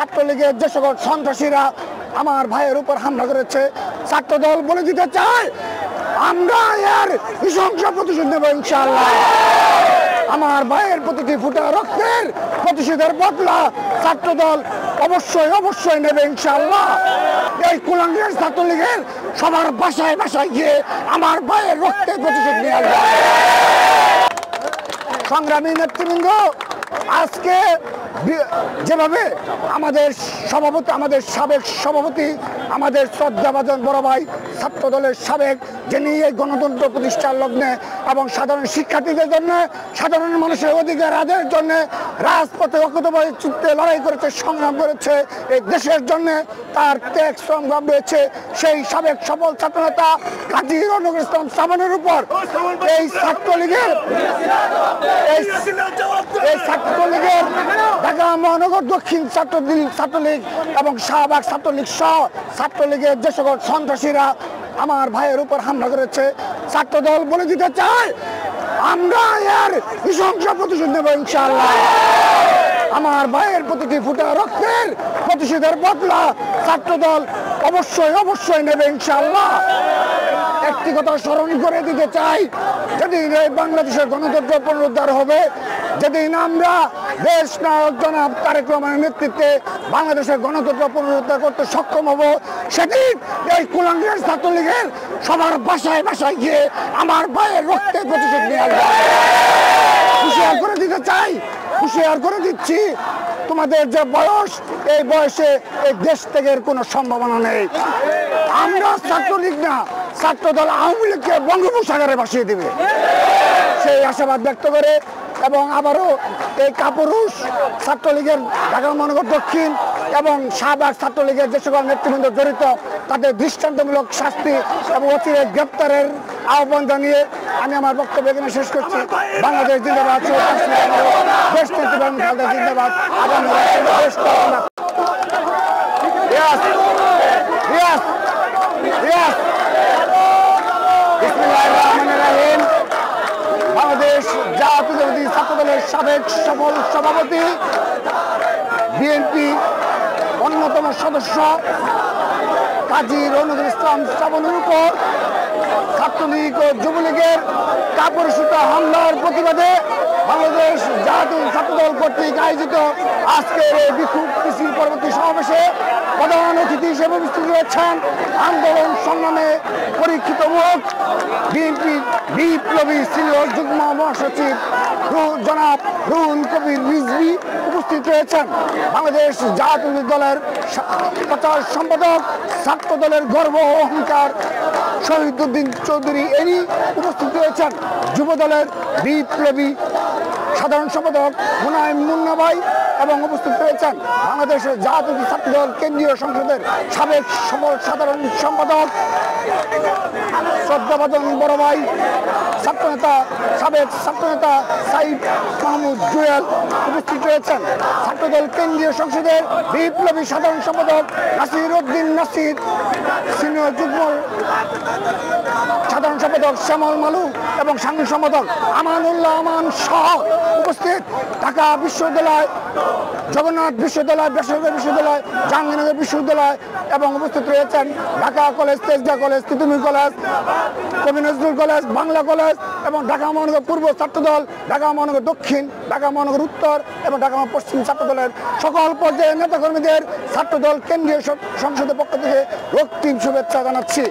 ছাত্রলীগের যে সকল সন্ত্রাসীরা আমার ভাইয়ের উপর হামলা করেছে, ছাত্রদল বলে দিতে চায় আমরা এর নৃশংস প্রতিশোধ নেব ইনশাআল্লাহ। আমার ভাইয়ের প্রতিটি ফুটা রক্তের প্রতিশোধের বদলা ছাত্রদল অবশ্যই নেবে ইনশাআল্লাহ। এই কুলাঙ্গের ছাত্রলীগের সবার বাসায় বাসায় গিয়ে আমার ভাইয়ের রক্তের প্রতিশোধ নিয়ে আসবে। সংগ্রামী নেতৃবৃন্দ, আজকে যেভাবে আমাদের সাবেক সভাপতি, আমাদের শ্রদ্ধাভাজন বড় ভাই ছাত্র দলের সাবেক, যিনি এই গণতন্ত্র প্রতিষ্ঠার লগ্নে এবং সাধারণ শিক্ষার্থীদের জন্য, সাধারণ মানুষের অধিকার আদায়ের জন্য রাজপথে অকুতোভয় চিত্তে লড়াই করেছে, সংগ্রাম করেছে এই দেশের জন্য, তার ত্যাগ সংগ্রাম রয়েছে। সেই সাবেক সফল ছাত্রনেতা কাজী রনক ইসলাম সাবানের উপর এই ছাত্রলীগের ঢাকা মহানগর দক্ষিণ ছাত্রলীগ এবং শাহবাগ ছাত্রলীগ সহ ছাত্রলীগের যে সকল সন্ত্রাসীরা আমার ভাইয়ের উপর হামলা করেছে, ছাত্রদল বলে দিতে চায় আমরা এর নৃশংস প্রতিশোধ নেব ইনশাআল্লাহ। আমার ভাইয়ের প্রতিটি ফুটা রক্তের প্রতিশোধের বদলা ছাত্রদল অবশ্যই নেবে ইনশাআল্লাহ। একটি কথা স্মরণ করে দিতে চাই, যেদিন এই বাংলাদেশের গণতন্ত্র পুনরুদ্ধার হবে, যেদিন আমরা দেশ নায়ক জনাব তারেক রহমানের নেতৃত্বে বাংলাদেশের গণতন্ত্র পুনরুদ্ধার করতে সক্ষম হব, সেদিন এই কুলাঙ্গের ছাত্রলীগের সবার বাসায় বাসায় গিয়ে আমার ভাইয়ের রক্তের প্রতিশোধ নিয়ে আসবে। হুঁশিয়ার করে দিতে চাই, হুঁশিয়ার করে দিচ্ছি, তোমাদের যে বয়স, এই বয়সে এই দেশ ত্যাগের কোনো সম্ভাবনা নেই। আমরা ছাত্রলীগ না, ছাত্রদল আওয়ামী লীগকে বঙ্গোপসাগরে ভাসিয়ে দিবে সেই আশাবাদ ব্যক্ত করে, এবং আবারও এই কাপুরুষ ছাত্রলীগের ঢাকা মহানগর দক্ষিণ এবং শাহবাগ ছাত্রলীগের যে সকল নেতৃবৃন্দ জড়িত তাদের দৃষ্টান্তমূলক শাস্তি এবং অচিরে গ্রেপ্তারের আহ্বান জানিয়ে আমি আমার বক্তব্য এখানে শেষ করছি। বাংলাদেশ জিন্দাবাদ, দেশ নেতৃত্ব জিন্দাবাদ। বাংলাদেশ জাতীয়তাবাদী ছাত্রদলের সাবেক সফল সভাপতি, বিএনপি অন্যতম সদস্য কাজী রনক ইসলাম সাবানের উপর ছাত্রলীগ ও যুবলীগের কাপুরুষতা হামলার প্রতিবাদে বাংলাদেশ জাতীয় ছাত্রদল কর্তৃক আয়োজিত আজকের এই বিক্ষোভ মিছিল পরবর্তী সমাবেশে প্রধান অতিথি হিসেবে উপস্থিত রয়েছেন আন্দোলন সংগ্রামে পরীক্ষিত মুখ বিএনপি বিপ্লবী সিনিয়র যুগ্ম মহাসচিব জনাব রুহুল কবির রিজভী উপস্থিত রয়েছেন। বাংলাদেশ জাতীয় দলের প্রচার সম্পাদক, ছাত্র দলের গর্ব ও অহংকার শহীদুদ্দিন চৌধুরী এনি উপস্থিত রয়েছেন। যুব দলের বিপ্লবী সাধারণ সম্পাদক মুনায়েম মুন্না ভাই এবং উপস্থিত রয়েছেন বাংলাদেশের জাতীয় ছাত্রদল কেন্দ্রীয় সংসদের সাবেক সাধারণ সম্পাদক শ্রদ্ধাভাজন বড় ভাই সাবেক ছাত্রনেতা সাইদ মাহমুদ জুয়েল উপস্থিত রয়েছেন। ছাত্রদল কেন্দ্রীয় সংসদের বিপ্লবী সাধারণ সম্পাদক নাসির উদ্দিন নাসির, সিনিয়র যুগ্ম সাধারণ সম্পাদক শ্যামল মালু এবং সাংগঠনিক সম্পাদক আমানুল্লাহ আমান সহ উপস্থিত ঢাকা বিশ্ববিদ্যালয়, জগন্নাথ বিশ্ববিদ্যালয়, বেসরকারি বিশ্ববিদ্যালয়, জাহাঙ্গীরনগর বিশ্ববিদ্যালয় এবং উপস্থিত রয়েছেন Dhaka college, Tejgaon college, Titumir college, কবি নজরুল কলেজ, বাংলা কলেজ এবং ঢাকা মহানগর পূর্ব ছাত্রদল, ঢাকা মহানগর দক্ষিণ, ঢাকা মহানগর উত্তর এবং ঢাকা পশ্চিম ছাত্রদলের সকল পর্যায়ের নেতাকর্মীদের ছাত্রদল কেন্দ্রীয় সংসদের পক্ষ থেকে রক্তিম শুভেচ্ছা জানাচ্ছি।